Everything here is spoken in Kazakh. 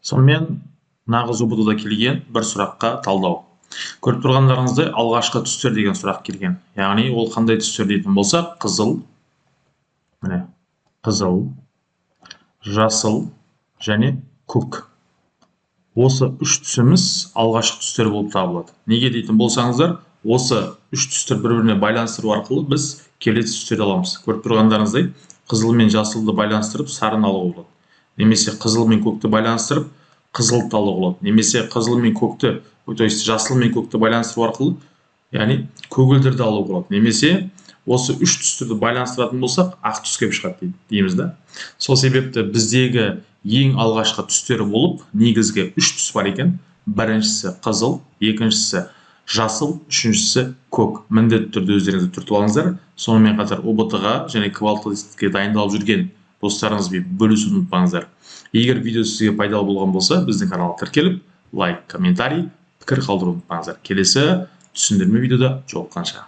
Сонымен нағыз ұбт-да келген бір сұраққа талдау. Көріп тұрғандарыңыздай алғашқы түстер деген сұрақ келген. Яғни ол қандай түстер дейтін болсақ, қызыл, міне, қызыл, жасыл және көк. Осы үш түсіміз алғашқы түстер болып табылады. Неге дейтін болсаңыздар, осы үш түстер бір-біріне байланыстыру арқылы біз келесі түстерді аламыз. Көріп тұрғандарыңыздай қызыл мен жасылды байланыстырып сарыны алуға болады. Немесе қызыл мен көкті байланыстырып қызылды алуға болады. Немесе қызыл мен көкті, то есть жасыл мен көкті байланыстыру арқылы, яғни көгілдірді алуға болады. Немесе осы үш түстерді байланыстыратын болсақ, ақ түс келіп шығады дейміз да. Сол себепті біздегі ең алғашқы түстері болып, негізгі үш түс бар екен. Біріншісі қызыл, екіншісі жасыл, үшіншісі көк. Міндетті түрде өздеріңізді түртіп алыңыздар. Сонымен қатар ұбт-ға және квалификациялық дайындалып жүрген достарыңызбен бөлісуді ұмытпаңыздар. Егер видео сізге пайдалы болған болса, біздің каналға тіркеліп, лайк, комментарий, пікір қалдыруды ұмытпаңыздар. Келесі түсіндірме видеода жолыққанша.